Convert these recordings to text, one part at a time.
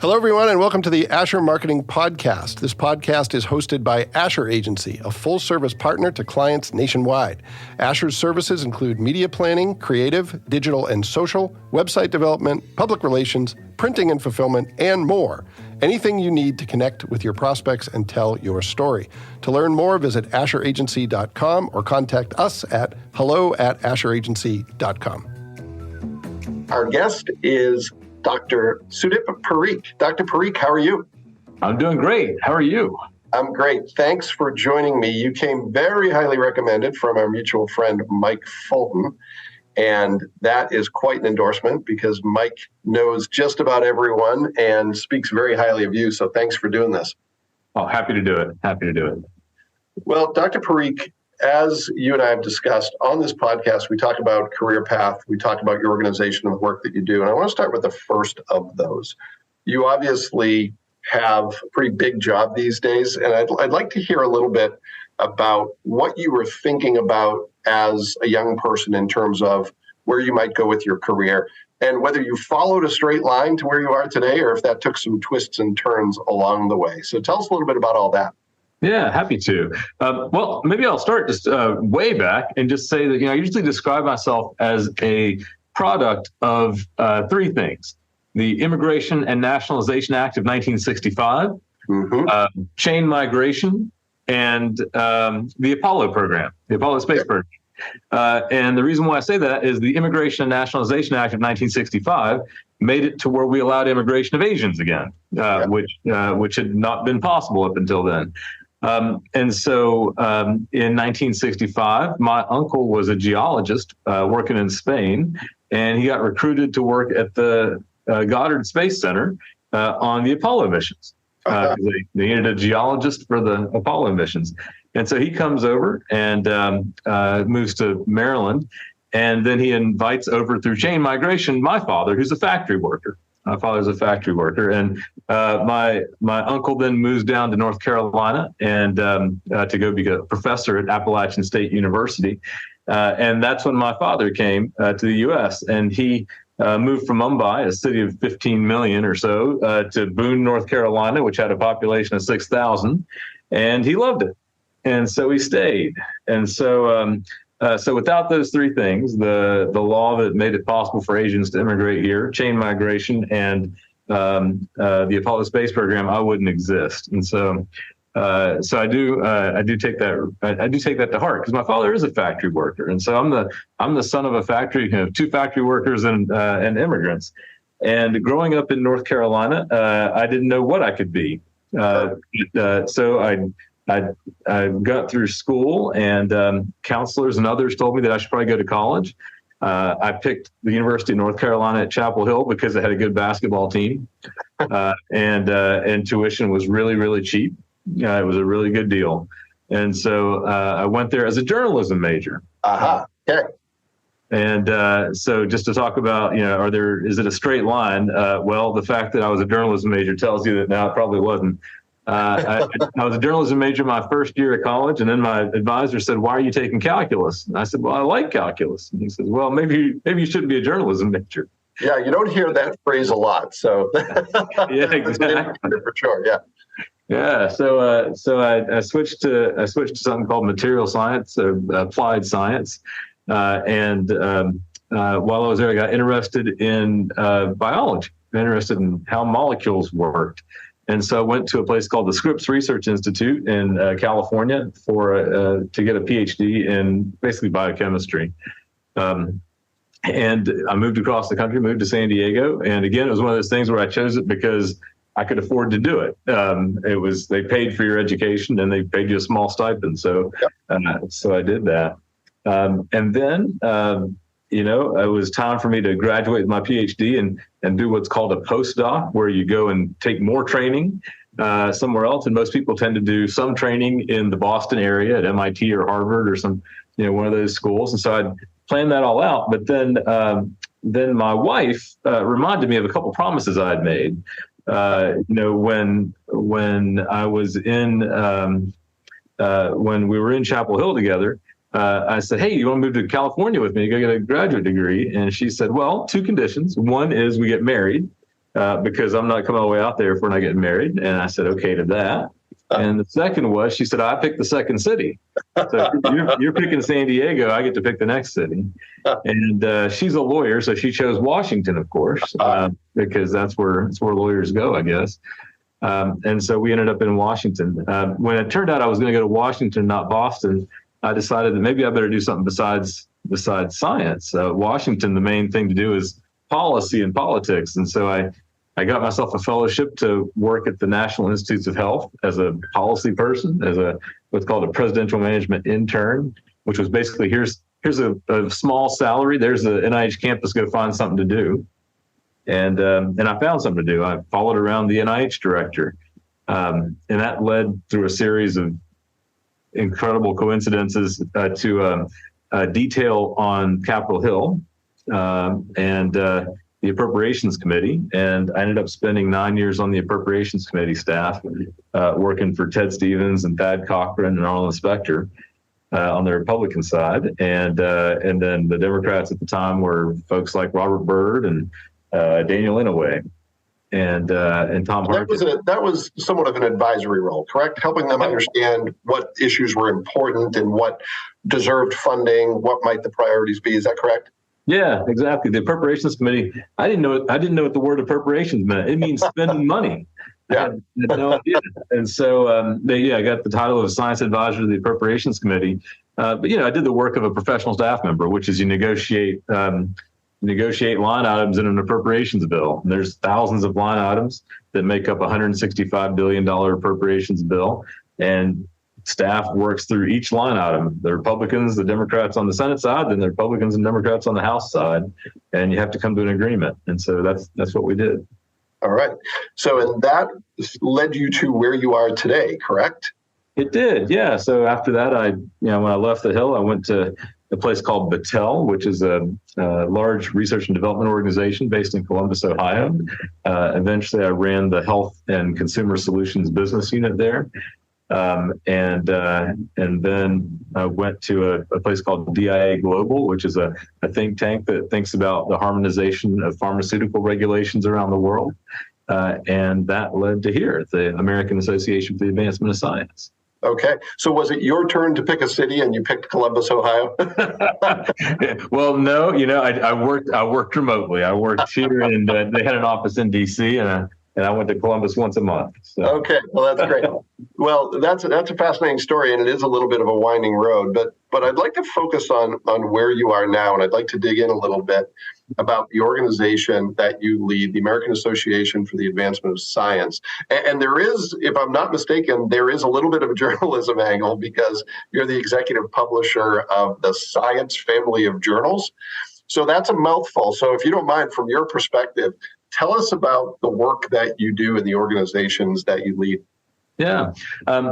Hello, everyone, and welcome to the Asher Marketing Podcast. This podcast is hosted by Asher Agency, a full-service partner to clients nationwide. Asher's services include media planning, creative, digital and social, website development, public relations, printing and fulfillment, and more. Anything you need to connect with your prospects and tell your story. To learn more, visit asheragency.com or contact us at hello@asheragency.com. Our guest is Dr. Sudip Parikh. Dr. Parikh, how are you? I'm doing great. How are you? I'm great. Thanks for joining me. You came very highly recommended from our mutual friend, Mike Fulton. And that is quite an endorsement because Mike knows just about everyone and speaks very highly of you. So thanks for doing this. Oh, happy to do it. Happy to do it. Well, Dr. Parikh, as you and I have discussed on this podcast, we talk about career path, we talk about your organization and the work that you do. And I want to start with the first of those. You obviously have a pretty big job these days, and I'd like to hear a little bit about what you were thinking about as a young person in terms of where you might go with your career, and whether you followed a straight line to where you are today, or if that took some twists and turns along the way. So tell us a little bit about all that. Yeah, happy to. Well, maybe I'll start just way back and just say that, I usually describe myself as a product of three things: the Immigration and Nationalization Act of 1965, chain migration, and the Apollo program, the Apollo space program. And the reason why I say that is the Immigration and Nationalization Act of 1965 made it to where we allowed immigration of Asians again, which had not been possible up until then. And so in 1965, my uncle was a geologist working in Spain, and he got recruited to work at the Goddard Space Center on the Apollo missions. They needed a geologist for the Apollo missions. And so he comes over and moves to Maryland, and then he invites over through chain migration my father, who's a factory worker. My father's a factory worker, and my uncle then moves down to North Carolina and to go be a professor at Appalachian State University. And that's when my father came to the U.S. and he moved from Mumbai, a city of 15 million or so, to Boone, North Carolina, which had a population of 6,000, and he loved it. And so he stayed. And so so without those three things, the law that made it possible for Asians to immigrate here, chain migration, and the Apollo space program, I wouldn't exist. And so I do take that to heart because my father is a factory worker, and so I'm the son of a factory, two factory workers and immigrants. And growing up in North Carolina, I didn't know what I could be. So I got through school, and counselors and others told me that I should probably go to college. I picked the University of North Carolina at Chapel Hill because it had a good basketball team, and tuition was really, really cheap. It was a really good deal. And so I went there as a journalism major. Okay. And so just to talk about, is it a straight line? Well, the fact that I was a journalism major tells you that now it probably wasn't. I was a journalism major my first year at college, and then my advisor said, "Why are you taking calculus?" And I said, "Well, I like calculus." And he says, "Well, maybe you shouldn't be a journalism major." Yeah, you don't hear that phrase a lot, so yeah, exactly, for sure. Yeah, yeah. So I switched to something called material science, applied science, and while I was there, I got interested in biology, interested in how molecules worked. And so I went to a place called the Scripps Research Institute in California to get a PhD in basically biochemistry. And I moved across the country, moved to San Diego. And again, it was one of those things where I chose it because I could afford to do it. They paid for your education and they paid you a small stipend. So I did that. And then it was time for me to graduate with my PhD and do what's called a postdoc, where you go and take more training somewhere else. And most people tend to do some training in the Boston area at MIT or Harvard or some, one of those schools. And so I'd planned that all out. But then my wife reminded me of a couple promises I had made. When I was when we were in Chapel Hill together, I said, "Hey, you want to move to California with me? Go get a graduate degree?" And she said, "Well, two conditions. One is we get married, because I'm not coming all the way out there if we're not getting married. And I said, okay to that. And the second was, she said, I picked the second city. So you're picking San Diego, I get to pick the next city. And she's a lawyer, so she chose Washington, of course, because that's where lawyers go, I guess. And so we ended up in Washington. When it turned out I was going to go to Washington, not Boston, I decided that maybe I better do something besides science. Washington, the main thing to do is policy and politics. And so I got myself a fellowship to work at the National Institutes of Health as a policy person, as what's called a presidential management intern, which was basically here's a small salary. There's the NIH campus. Go find something to do. And I found something to do. I followed around the NIH director, and that led through a series of incredible coincidences to a detail on Capitol Hill and the Appropriations Committee. And I ended up spending 9 years on the Appropriations Committee staff, working for Ted Stevens and Thad Cochran and Arlen Specter on the Republican side. And then the Democrats at the time were folks like Robert Byrd and Daniel Inouye and Tom Harkin. That was somewhat of an advisory role, correct? Helping them understand what issues were important and what deserved funding, what might the priorities be. Is that correct? Yeah, exactly. The Appropriations Committee, I didn't know what the word appropriations meant. It means spending money. Yeah. I had no idea. And so I got the title of Science Advisor to the Appropriations Committee. But I did the work of a professional staff member, which is you negotiate line items in an appropriations bill. And there's thousands of line items that make up a $165 billion appropriations bill. And staff works through each line item. The Republicans, the Democrats on the Senate side, then the Republicans and Democrats on the House side. And you have to come to an agreement. And so that's what we did. All right. So, and that led you to where you are today, correct? It did. Yeah. So after that, when I left the Hill, I went to a place called Battelle, which is a large research and development organization based in Columbus, Ohio. Eventually, I ran the Health and Consumer Solutions business unit there. And then I went to a place called DIA Global, which is a think tank that thinks about the harmonization of pharmaceutical regulations around the world. And that led to here, the American Association for the Advancement of Science. Okay. So was it your turn to pick a city and you picked Columbus, Ohio? Well, no, I worked remotely. I worked here and they had an office in DC and I went to Columbus once a month. So. Okay. Well, that's great. Well, that's a fascinating story, and it is a little bit of a winding road, but I'd like to focus on where you are now, and I'd like to dig in a little bit about the organization that you lead, the American Association for the Advancement of Science. And there is, if I'm not mistaken, there is a little bit of a journalism angle because you're the executive publisher of the Science family of journals. So that's a mouthful. So if you don't mind, from your perspective, tell us about the work that you do in the organizations that you lead. Yeah.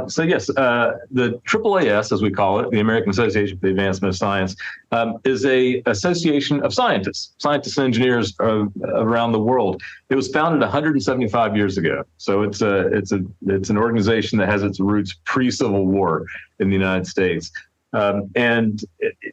So yes, the AAAS, as we call it, the American Association for the Advancement of Science, is a association of scientists and engineers around the world. It was founded 175 years ago. So it's an organization that has its roots pre-Civil War in the United States. And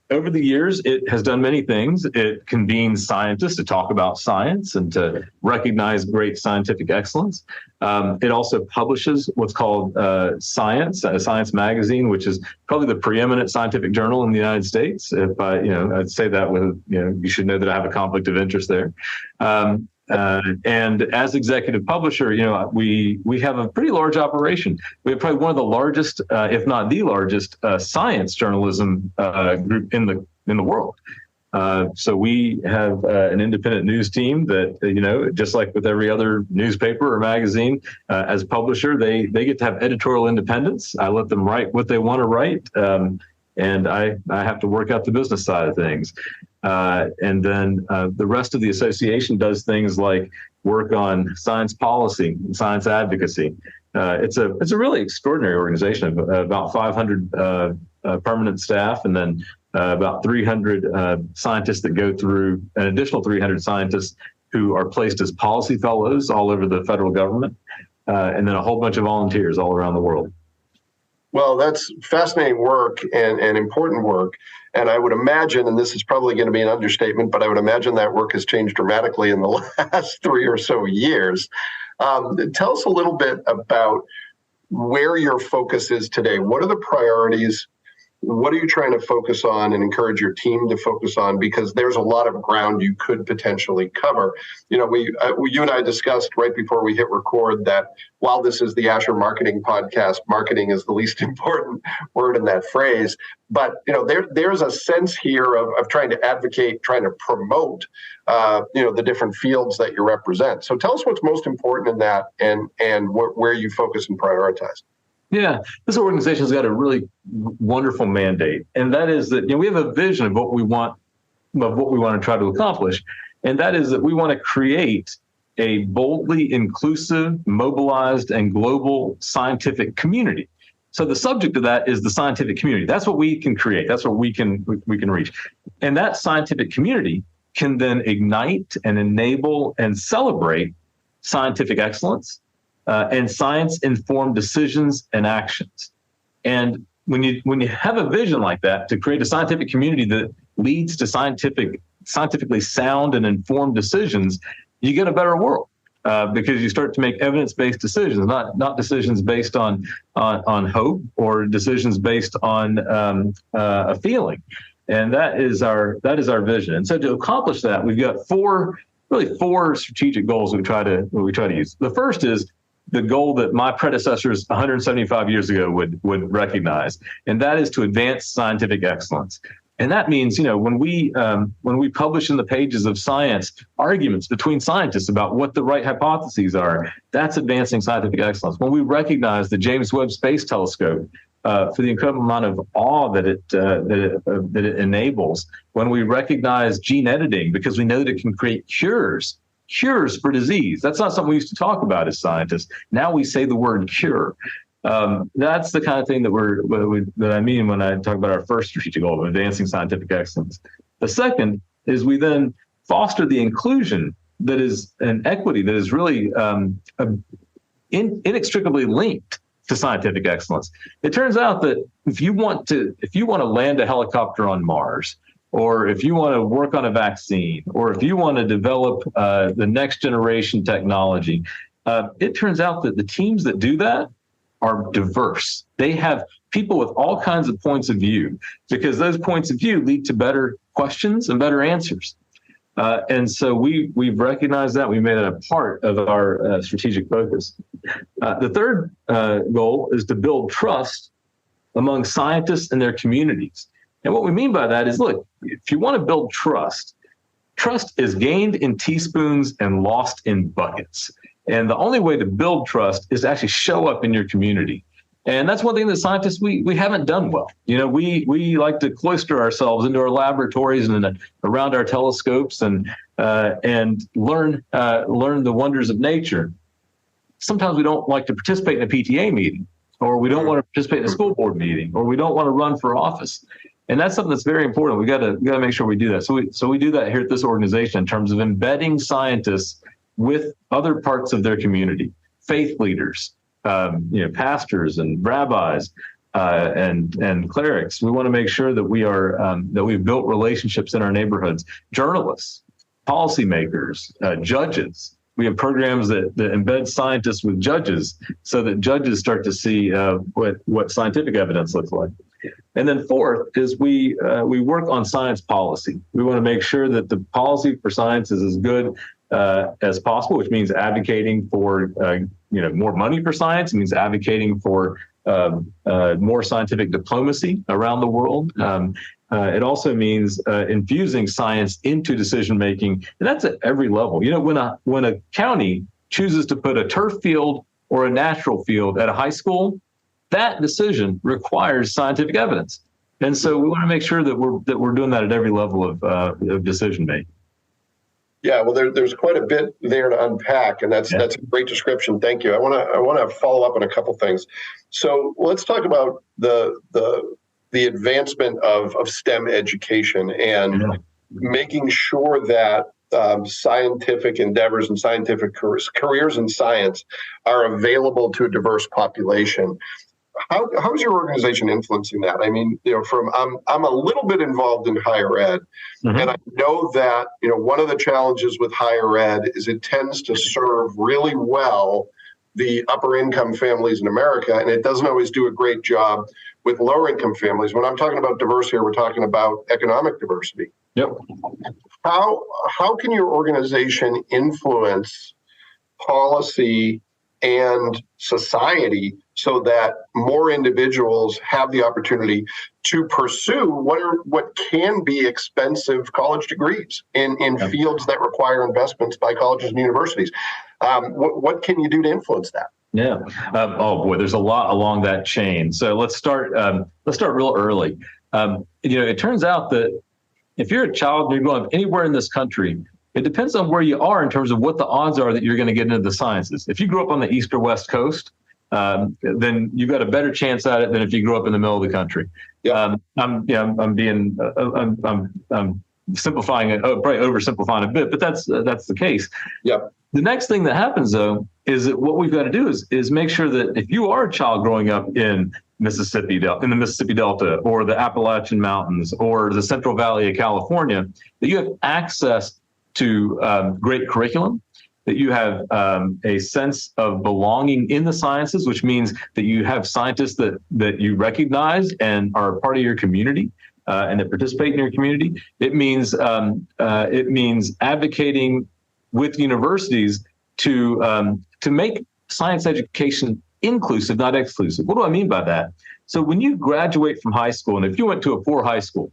over the years, it has done many things. It convenes scientists to talk about science and to recognize great scientific excellence. It also publishes what's called Science, a Science magazine, which is probably the preeminent scientific journal in the United States. If I'd say that with, you should know that I have a conflict of interest there. And as executive publisher, we have a pretty large operation. We have probably one of the largest, if not the largest, science journalism group in the world. So we have an independent news team that, just like with every other newspaper or magazine, as publisher, they get to have editorial independence. I let them write what they want to write. And I have to work out the business side of things. And then the rest of the association does things like work on science policy and science advocacy. It's a really extraordinary organization of about 500 permanent staff, and then about 300 scientists that go through, an additional 300 scientists who are placed as policy fellows all over the federal government, and then a whole bunch of volunteers all around the world. Well, that's fascinating work and important work. And I would imagine, and this is probably going to be an understatement, but I would imagine that work has changed dramatically in the last 3 or so years. Tell us a little bit about where your focus is today. What are the priorities? What are you trying to focus on and encourage your team to focus on? Because there's a lot of ground you could potentially cover. You know, you and I discussed right before we hit record that while this is the Azure Marketing Podcast, marketing is the least important word in that phrase. But you know, there's a sense here of trying to advocate, trying to promote, the different fields that you represent. So tell us what's most important in that, and where you focus and prioritize. Yeah, this organization's got a really wonderful mandate, and that is that we have a vision of what we want to try to accomplish, and that is that we want to create a boldly inclusive, mobilized, and global scientific community. So the subject of that is the scientific community. That's what we can create. That's what we can reach, and that scientific community can then ignite and enable and celebrate scientific excellence. And science-informed decisions and actions. And when you have a vision like that to create a scientific community that leads to scientifically sound and informed decisions, you get a better world because you start to make evidence-based decisions, not decisions based on hope or decisions based on a feeling. And that is our vision. And so to accomplish that, we've got four strategic goals we try to use. The first is the goal that my predecessors 175 years ago would recognize, and that is to advance scientific excellence. And that means, when we publish in the pages of Science arguments between scientists about what the right hypotheses are, that's advancing scientific excellence. When we recognize the James Webb Space Telescope for the incredible amount of awe that it enables, when we recognize gene editing because we know that it can create cures for disease. That's not something we used to talk about as scientists. Now we say the word cure. That's the kind of thing that I mean when I talk about our first strategic goal of advancing scientific excellence. The second is we then foster the inclusion that is an equity that is really inextricably linked to scientific excellence. It turns out that if you want to land a helicopter on Mars, or if you want to work on a vaccine, or if you want to develop the next generation technology, it turns out that the teams that do that are diverse. They have people with all kinds of points of view, because those points of view lead to better questions and better answers. And so we've recognized that. We made it a part of our strategic focus. The third goal is to build trust among scientists and their communities. And what we mean by that is, look, if you want to build trust is gained in teaspoons and lost in buckets. And the only way to build trust is to actually show up in your community. And that's one thing that scientists, we haven't done well. We like to cloister ourselves into our laboratories and around our telescopes and learn the wonders of nature. Sometimes we don't like to participate in a PTA meeting, or we don't want to participate in a school board meeting, or we don't want to run for office. And that's something that's very important. We got to make sure we do that. So we do that here at this organization in terms of embedding scientists with other parts of their community, faith leaders, pastors and rabbis, and clerics. We want to make sure that we've built relationships in our neighborhoods, journalists, policymakers, judges. We have programs that embed scientists with judges so that judges start to see what scientific evidence looks like. And then fourth is we work on science policy. We want to make sure that the policy for science is as good as possible, which means advocating for more money for science. It means advocating for more scientific diplomacy around the world. It also means infusing science into decision making, and that's at every level. When a county chooses to put a turf field or a natural field at a high school, that decision requires scientific evidence, and so we want to make sure that we're doing that at every level of decision making. Yeah, well, there's quite a bit there to unpack, and that's a great description. Thank you. I want to follow up on a couple things. So let's talk about the advancement of STEM education and making sure that scientific endeavors and scientific careers in science are available to a diverse population. How's your organization influencing that? I mean, from I'm a little bit involved in higher ed, and I know that one of the challenges with higher ed is it tends to serve really well the upper income families in America, and it doesn't always do a great job with lower income families. When I'm talking about diversity here, we're talking about economic diversity. Yep. How can your organization influence policy and society so that more individuals have the opportunity to pursue what can be expensive college degrees in fields that require investments by colleges and universities? What can you do to influence that? Yeah. Oh boy, there's a lot along that chain. So let's start real early. It turns out that if you're a child and you're growing up anywhere in this country, it depends on where you are in terms of what the odds are that you're going to get into the sciences. If you grew up on the East or West Coast, then you've got a better chance at it than if you grew up in the middle of the country. Yeah. I'm simplifying it, probably oversimplifying a bit, but that's the case. Yep. The next thing that happens, though, is that what we've got to do is make sure that if you are a child growing up in the Mississippi Delta or the Appalachian Mountains or the Central Valley of California, that you have access to great curriculum, that you have a sense of belonging in the sciences, which means that you have scientists that you recognize and are part of your community. And that participate in your community. It means advocating with universities to make science education inclusive, not exclusive. What do I mean by that? So when you graduate from high school, and if you went to a poor high school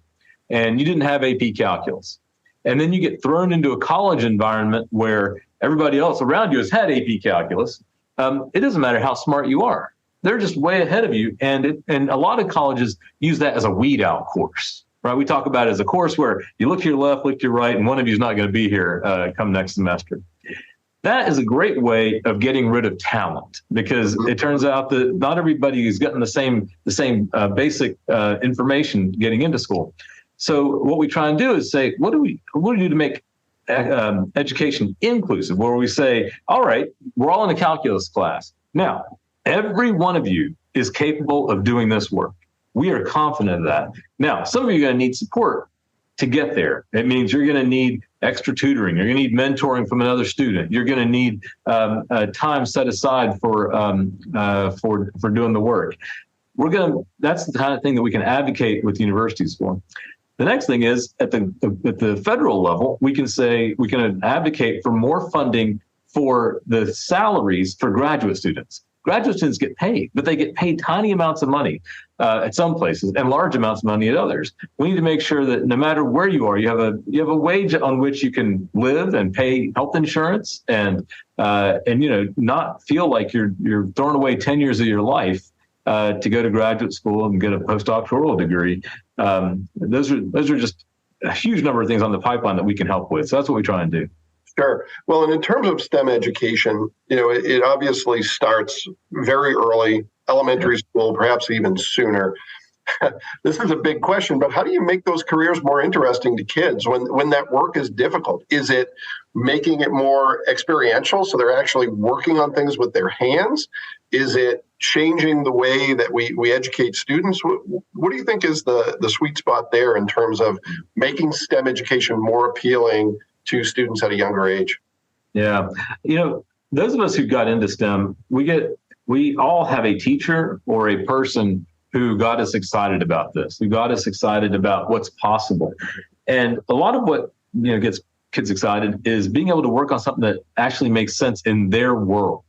and you didn't have AP calculus, and then you get thrown into a college environment where everybody else around you has had AP calculus, it doesn't matter how smart you are. They're just way ahead of you. And a lot of colleges use that as a weed out course, right? We talk about it as a course where you look to your left, look to your right, and one of you is not going to be here come next semester. That is a great way of getting rid of talent, because it turns out that not everybody is getting the same basic information getting into school. So what we try and do is say, what do we do to make education inclusive, where we say, all right, we're all in a calculus class. Now, every one of you is capable of doing this work. We are confident of that. Now, some of you are going to need support to get there. It means you're going to need extra tutoring. You're going to need mentoring from another student. You're going to need time set aside for doing the work. That's the kind of thing that we can advocate with universities for. The next thing is at the federal level, we can advocate for more funding for the salaries for graduate students. Graduate students get paid, but they get paid tiny amounts of money at some places and large amounts of money at others. We need to make sure that no matter where you are, you have a wage on which you can live and pay health insurance and not feel like you're throwing away 10 years of your life to go to graduate school and get a postdoctoral degree. Those are just a huge number of things on the pipeline that we can help with. So that's what we try and do. Sure. Well, and in terms of STEM education, it obviously starts very early, elementary school, perhaps even sooner. This is a big question, but how do you make those careers more interesting to kids when that work is difficult? Is it making it more experiential so they're actually working on things with their hands? Is it changing the way that we educate students? What do you think is the sweet spot there in terms of making STEM education more appealing to students at a younger age? Yeah. Those of us who got into STEM, we all have a teacher or a person who got us excited about this, who got us excited about what's possible. And a lot of what gets kids excited is being able to work on something that actually makes sense in their world.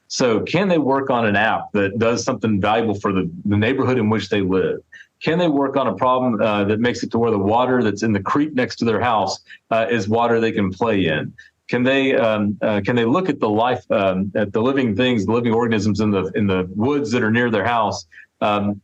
So can they work on an app that does something valuable for the neighborhood in which they live? Can they work on a problem that makes it to where the water that's in the creek next to their house is water they can play in? Can they look at the life, at the living things, the living organisms in the woods that are near their house, and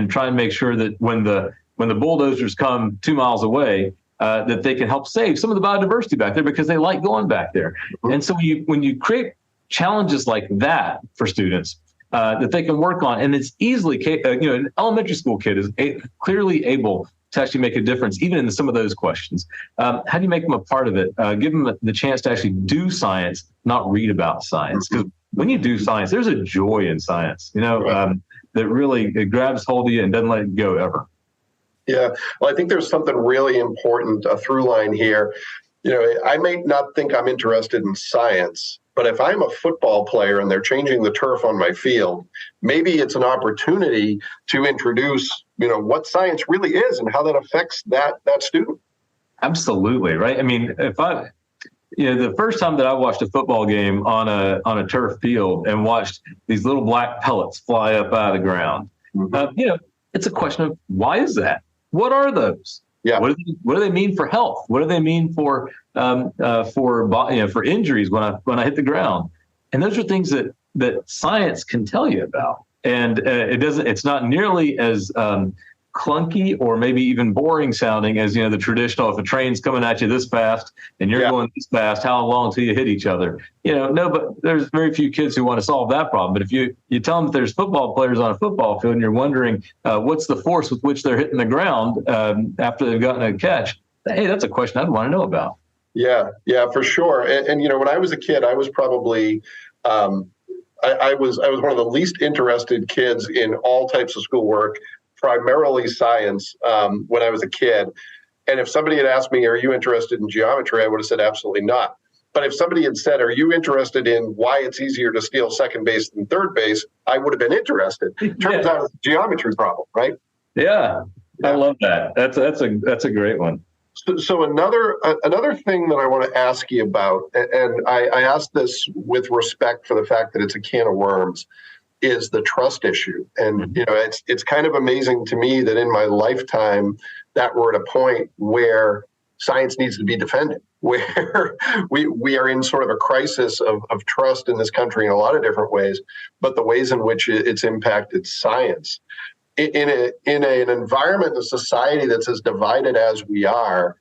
try and make sure that when the bulldozers come 2 miles away, that they can help save some of the biodiversity back there because they like going back there. And so when you create challenges like that for students that they can work on, and it's easily, an elementary school kid is clearly able to actually make a difference, even in some of those questions. How do you make them a part of it? Give them the chance to actually do science, not read about science. Because when you do science, there's a joy in science. that really it grabs hold of you and doesn't let it go ever. Yeah, well, I think there's something really important, a through line here. I may not think I'm interested in science, but if I'm a football player and they're changing the turf on my field, maybe it's an opportunity to introduce, what science really is and how that affects that student. Absolutely, right? I mean, the first time that I watched a football game on a turf field and watched these little black pellets fly up out of the ground, it's a question of why is that? What are those? Yeah. What do they mean for health? What do they mean for injuries when I hit the ground? And those are things that science can tell you about. And it's not nearly as clunky or maybe even boring sounding as the traditional, if a train's coming at you this fast and you're going this fast, how long till you hit each other? No, but there's very few kids who want to solve that problem. But if you tell them that there's football players on a football field and you're wondering what's the force with which they're hitting the ground after they've gotten a catch, hey, that's a question I'd want to know about. Yeah, for sure. And when I was a kid, I was probably I was one of the least interested kids in all types of schoolwork, primarily science, when I was a kid. And if somebody had asked me, are you interested in geometry? I would have said absolutely not. But if somebody had said, are you interested in why it's easier to steal second base than third base? I would have been interested. Turns out it's a geometry problem, right? Yeah. I love that. That's a great one. So another thing that I want to ask you about, and I ask this with respect for the fact that it's a can of worms, is the trust issue. And it's kind of amazing to me that in my lifetime that we're at a point where science needs to be defended, where we are in sort of a crisis of trust in this country in a lot of different ways, but the ways in which it's impacted science. In an environment, a society that's as divided as we are,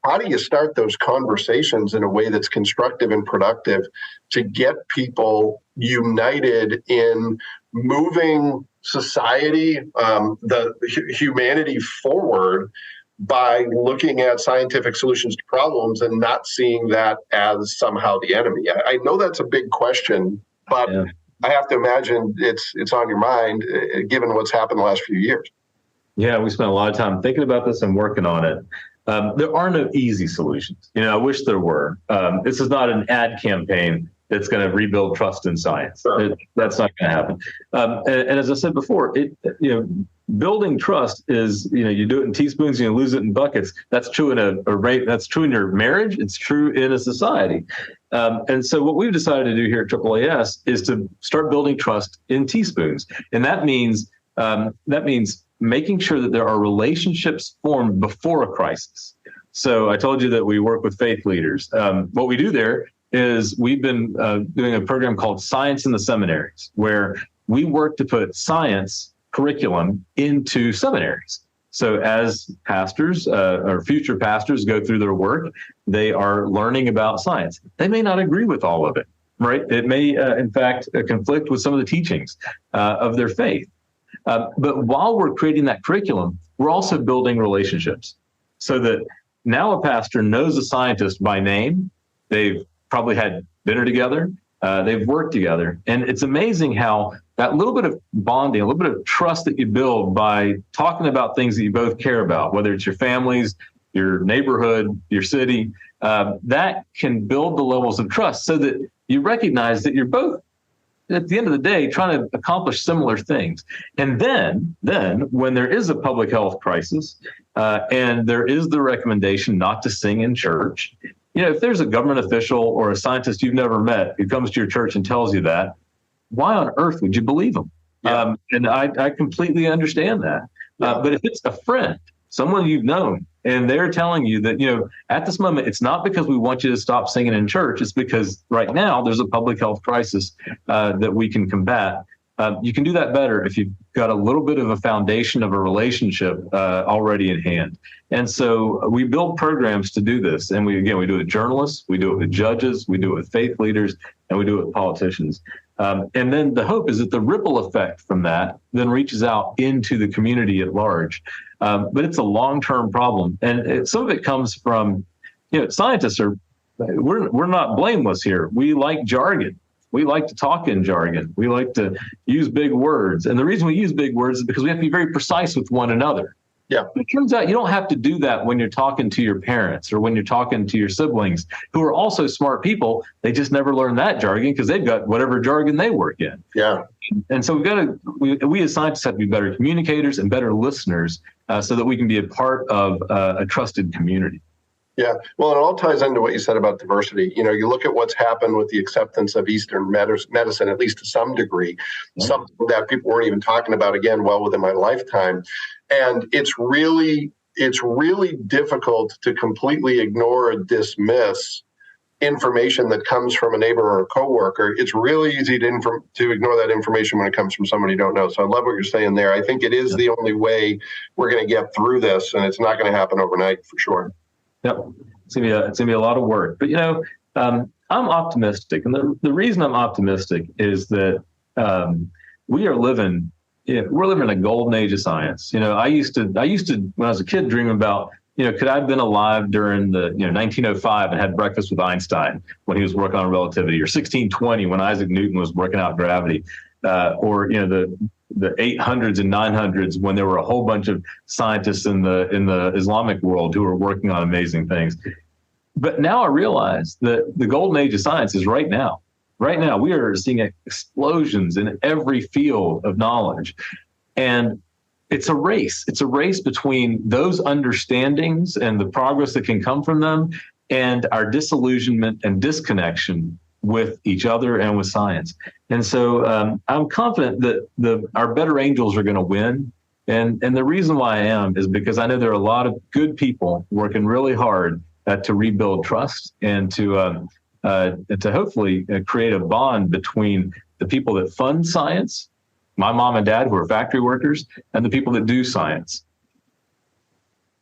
how do you start those conversations in a way that's constructive and productive to get people united in moving society, the humanity forward by looking at scientific solutions to problems and not seeing that as somehow the enemy? I know that's a big question, but I have to imagine it's on your mind given what's happened the last few years. Yeah, we spent a lot of time thinking about this and working on it. There are no easy solutions. I wish there were. This is not an ad campaign that's going to rebuild trust in science. Sure. That's not going to happen. And as I said before, building trust is, you do it in teaspoons, you lose it in buckets. That's true in that's true in your marriage. It's true in a society. And so what we've decided to do here at AAAS is to start building trust in teaspoons. And that means making sure that there are relationships formed before a crisis. So I told you that we work with faith leaders. What we do there is we've been doing a program called Science in the Seminaries, where we work to put science curriculum into seminaries. So as pastors or future pastors go through their work, they are learning about science. They may not agree with all of it, right? It may, in fact, conflict with some of the teachings of their faith. But while we're creating that curriculum, we're also building relationships so that now a pastor knows a scientist by name. They've probably had dinner together. They've worked together. And it's amazing how that little bit of bonding, a little bit of trust that you build by talking about things that you both care about, whether it's your families, your neighborhood, your city, that can build the levels of trust so that you recognize that you're both, at the end of the day, trying to accomplish similar things. And then when there is a public health crisis and there is the recommendation not to sing in church, if there's a government official or a scientist you've never met who comes to your church and tells you that, why on earth would you believe them? Yeah. And I completely understand that. But if it's a friend, someone you've known, and they're telling you that, at this moment, it's not because we want you to stop singing in church. It's because right now there's a public health crisis that we can combat. You can do that better if you've got a little bit of a foundation of a relationship already in hand. And so we build programs to do this. And we do it with journalists, we do it with judges, we do it with faith leaders, and we do it with politicians. And then the hope is that the ripple effect from that then reaches out into the community at large. But it's a long-term problem. And some of it comes from, scientists we're not blameless here. We like jargon. we like to talk in jargon. We like to use big words. And the reason we use big words is because we have to be very precise with one another. Yeah. It turns out you don't have to do that when you're talking to your parents or when you're talking to your siblings, who are also smart people. They just never learn that jargon because they've got whatever jargon they work in. Yeah. And so we as scientists have to be better communicators and better listeners so that we can be a part of a trusted community. Yeah, well, it all ties into what you said about diversity. You know, you look at what's happened with the acceptance of Eastern medicine, at least to some degree, something that people weren't even talking about, again, well within my lifetime. And it's really difficult to completely ignore or dismiss information that comes from a neighbor or a coworker. It's really easy to ignore that information when it comes from somebody you don't know. So I love what you're saying there. I think it is the only way we're going to get through this, and it's not going to happen overnight for sure. Yep, it's gonna be a lot of work. But I'm optimistic, and the reason I'm optimistic is that we're living in a golden age of science. I used to when I was a kid dream about could I have been alive during the 1905 and had breakfast with Einstein when he was working on relativity, or 1620 when Isaac Newton was working out gravity, or the 800s and 900s when there were a whole bunch of scientists in the Islamic world who were working on amazing things. But now I realize that the golden age of science is right now. Right now, we are seeing explosions in every field of knowledge. And it's a race. It's a race between those understandings and the progress that can come from them and our disillusionment and disconnection with each other and with science. And so I'm confident that our better angels are going to win. And the reason why I am is because I know there are a lot of good people working really hard to rebuild trust and to hopefully create a bond between the people that fund science, my mom and dad who are factory workers, and the people that do science.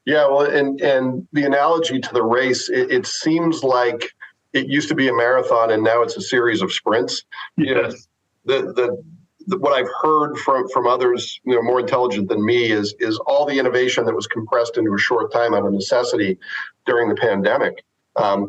Yeah, well, and the analogy to the race, it seems like it used to be a marathon and now it's a series of sprints. Yes. What I've heard from others, more intelligent than me, is all the innovation that was compressed into a short time out of necessity during the pandemic.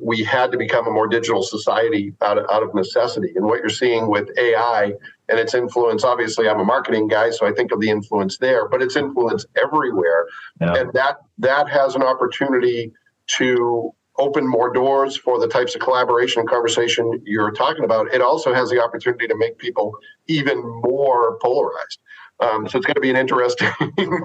We had to become a more digital society out of necessity. And what you're seeing with AI and its influence, obviously I'm a marketing guy, so I think of the influence there, but its influence everywhere. Yeah. And that has an opportunity to open more doors for the types of collaboration and conversation you're talking about. It also has the opportunity to make people even more polarized. So it's going to be an interesting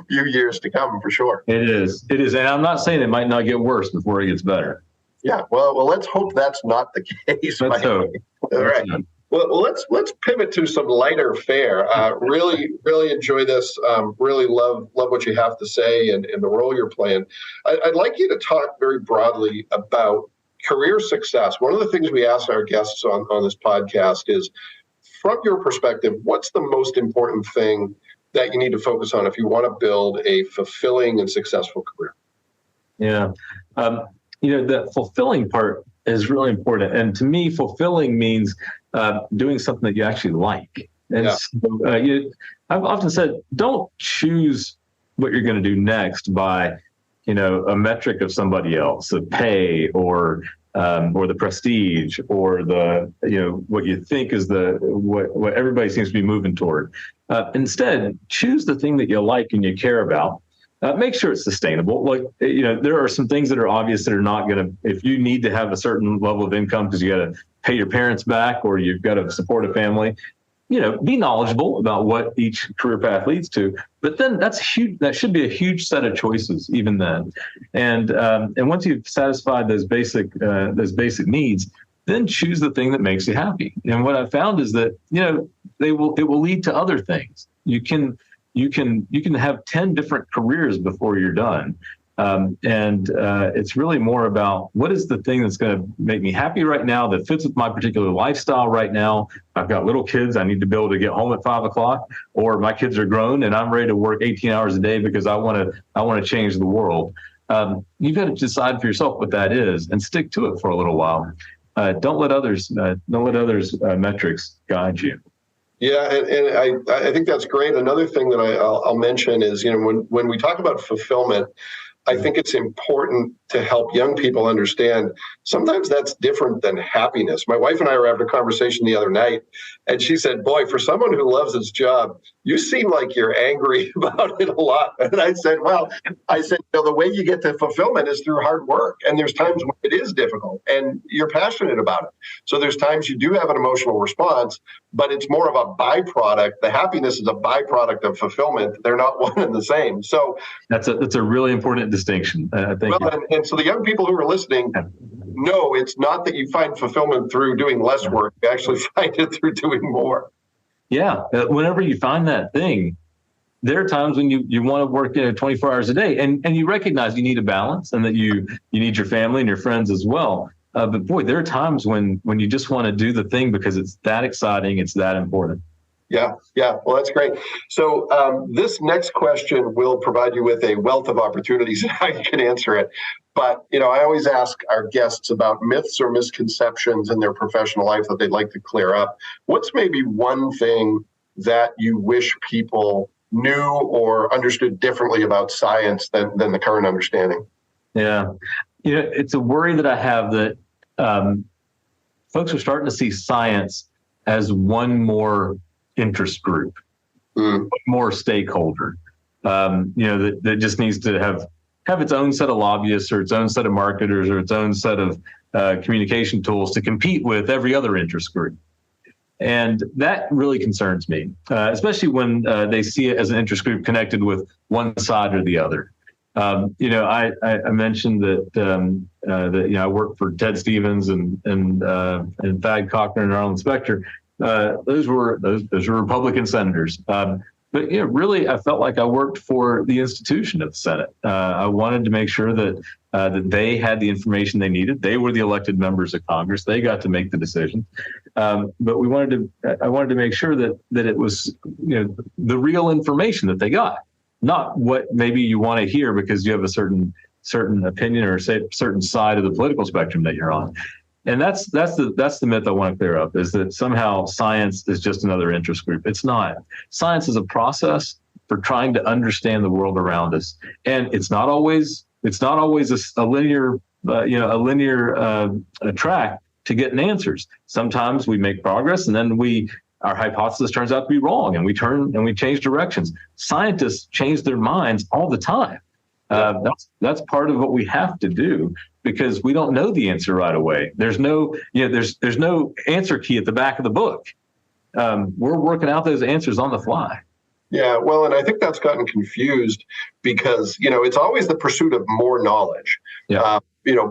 few years to come for sure. It is. And I'm not saying it might not get worse before it gets better. Yeah. Well, let's hope that's not the case. Let's hope. All right. Well, let's pivot to some lighter fare. Really enjoy this. Really love what you have to say and the role you're playing. I'd like you to talk very broadly about career success. One of the things we ask our guests on this podcast is, from your perspective, what's the most important thing that you need to focus on if you want to build a fulfilling and successful career? Yeah. The fulfilling part is really important. And to me, fulfilling means doing something that you actually like. And so, I've often said, don't choose what you're going to do next by, a metric of somebody else, the pay or the prestige or what you think is what everybody seems to be moving toward. Instead, choose the thing that you like and you care about. Make sure it's sustainable. There are some things that are obvious that are not going to, if you need to have a certain level of income because you got to pay your parents back or you've got to support a family, be knowledgeable about what each career path leads to. But then that's huge. That should be a huge set of choices even then. And once you've satisfied those basic needs, then choose the thing that makes you happy. And what I've found is that, it will lead to other things. You can have 10 different careers before you're done. It's really more about what is the thing that's going to make me happy right now that fits with my particular lifestyle right now. I've got little kids. I need to be able to get home at 5 o'clock, or my kids are grown and I'm ready to work 18 hours a day because I want to change the world. You've got to decide for yourself what that is and stick to it for a little while. Don't let others metrics guide you. Yeah, and I think that's great. Another thing that I'll mention is, when we talk about fulfillment, I think it's important to help young people understand sometimes that's different than happiness. My wife and I were having a conversation the other night, and she said, boy, for someone who loves his job, you seem like you're angry about it a lot. And I said, the way you get to fulfillment is through hard work. And there's times when it is difficult and you're passionate about it. So there's times you do have an emotional response, but it's more of a byproduct. The happiness is a byproduct of fulfillment. They're not one and the same. So that's a really important distinction. And so the young people who are listening, no, it's not that you find fulfillment through doing less work. You actually find it through doing more. Yeah. Whenever you find that thing, there are times when you want to work 24 hours a day and you recognize you need a balance and that you need your family and your friends as well. But boy, there are times when you just want to do the thing because it's that exciting. It's that important. Yeah. Well, that's great. So this next question will provide you with a wealth of opportunities and how you can answer it. But, I always ask our guests about myths or misconceptions in their professional life that they'd like to clear up. What's maybe one thing that you wish people knew or understood differently about science than the current understanding? Yeah. It's a worry that I have that folks are starting to see science as one more interest group, more stakeholder, that just needs to have its own set of lobbyists or its own set of marketers or its own set of communication tools to compete with every other interest group. And that really concerns me, especially when they see it as an interest group connected with one side or the other. I mentioned that I worked for Ted Stevens and Thad Cochran and Arlen Specter. Those were Republican senators. But really, I felt like I worked for the institution of the Senate. I wanted to make sure that they had the information they needed. They were the elected members of Congress. They got to make the decisions. But I wanted to make sure that it was the real information that they got, not what maybe you want to hear because you have a certain opinion or certain side of the political spectrum that you're on. And that's the myth I want to clear up, is that somehow science is just another interest group. It's not. Science is a process for trying to understand the world around us, and it's not always a linear track to getting answers. Sometimes we make progress, and then our hypothesis turns out to be wrong, and we change directions. Scientists change their minds all the time. That's part of what we have to do, because we don't know the answer right away. There's no answer key at the back of the book. We're working out those answers on the fly. Yeah, well, and I think that's gotten confused because, it's always the pursuit of more knowledge,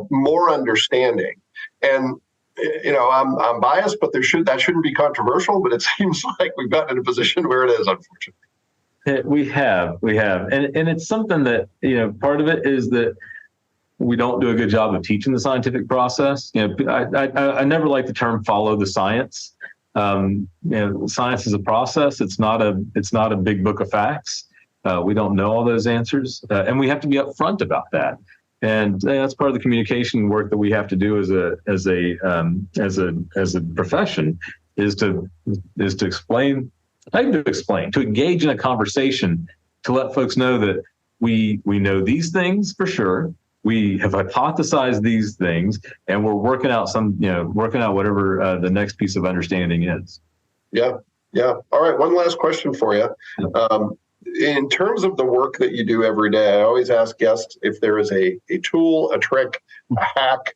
more understanding. And, I'm biased, but that shouldn't be controversial, but it seems like we've gotten in a position where it is, unfortunately. We have. And it's something that, part of it is that we don't do a good job of teaching the scientific process. I never like the term follow the science. Science is a process. It's not a big book of facts. We don't know all those answers, and we have to be upfront about that. And that's part of the communication work that we have to do as a profession, is to explain, to engage in a conversation, to let folks know that we know these things for sure. We have hypothesized these things, and we're working out whatever the next piece of understanding is. Yeah. All right. One last question for you. In terms of the work that you do every day, I always ask guests if there is a tool, a trick, a hack,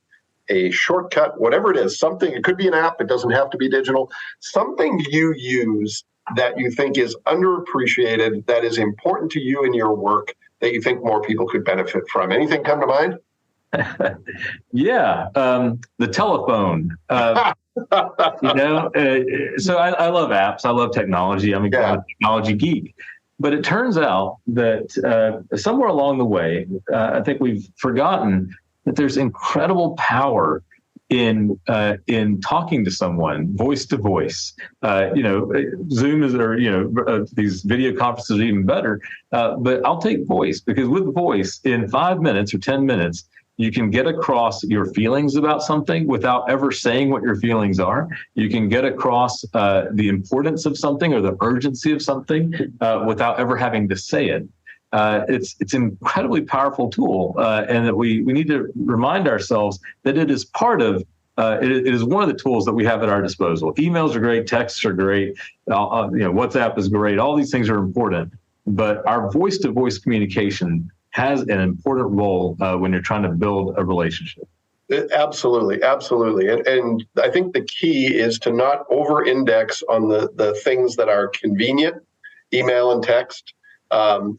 a shortcut, whatever it is, something. It could be an app. It doesn't have to be digital. Something you use that you think is underappreciated, that is important to you in your work, that you think more people could benefit from. Anything come to mind? The telephone. So I love apps. I love technology. I'm a technology geek. But it turns out that somewhere along the way, I think we've forgotten that there's incredible power in talking to someone voice to voice. Zoom these video conferences are even better. But I'll take voice, because with voice, in 5 minutes or 10 minutes, you can get across your feelings about something without ever saying what your feelings are. You can get across the importance of something or the urgency of something without ever having to say it. it's an incredibly powerful tool, and that we need to remind ourselves that it is part of. It is one of the tools that we have at our disposal. Emails are great, texts are great, WhatsApp is great. All these things are important, but our voice-to-voice communication has an important role when you're trying to build a relationship. Absolutely, absolutely. And I think the key is to not over-index on the things that are convenient, email and text,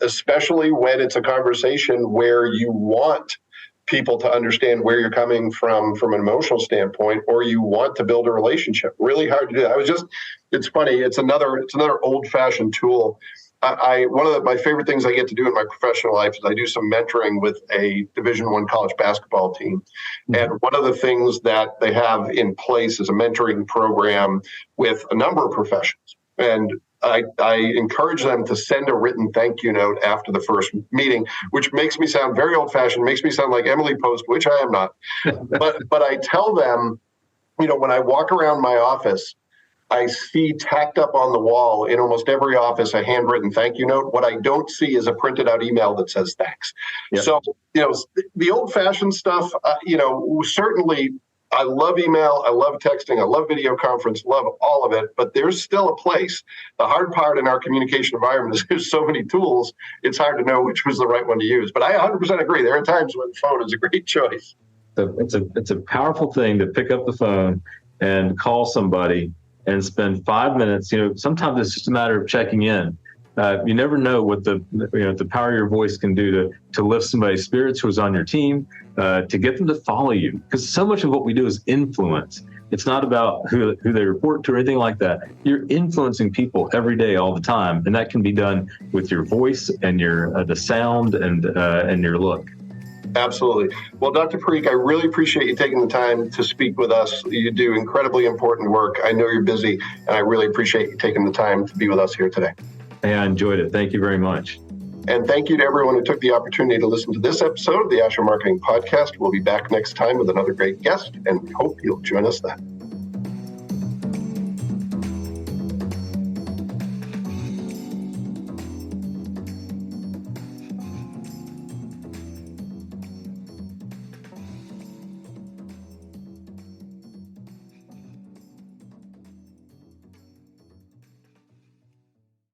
especially when it's a conversation where you want people to understand where you're coming from an emotional standpoint, or you want to build a relationship. Really hard to do. It's funny. It's another old-fashioned tool. One of my favorite things I get to do in my professional life is I do some mentoring with a Division I college basketball team. And one of the things that they have in place is a mentoring program with a number of professions. And I encourage them to send a written thank you note after the first meeting, which makes me sound very old-fashioned, makes me sound like Emily Post, which I am not. But I tell them, when I walk around my office, I see tacked up on the wall in almost every office a handwritten thank you note. What I don't see is a printed out email that says thanks. Yep. So, the old-fashioned stuff, certainly I love email, I love texting, I love video conference, love all of it, but there's still a place. The hard part in our communication environment is there's so many tools, it's hard to know which was the right one to use. But I 100% agree. There are times when the phone is a great choice. It's a powerful thing to pick up the phone and call somebody and spend 5 minutes. Sometimes it's just a matter of checking in. You never know what the power of your voice can do to lift somebody's spirits who's on your team, to get them to follow you. Because so much of what we do is influence. It's not about who they report to or anything like that. You're influencing people every day, all the time, and that can be done with your voice and your the sound and your look. Absolutely. Well, Dr. Parikh, I really appreciate you taking the time to speak with us. You do incredibly important work. I know you're busy, and I really appreciate you taking the time to be with us here today. Hey, I enjoyed it. Thank you very much. And thank you to everyone who took the opportunity to listen to this episode of the Asher Marketing Podcast. We'll be back next time with another great guest, and we hope you'll join us then.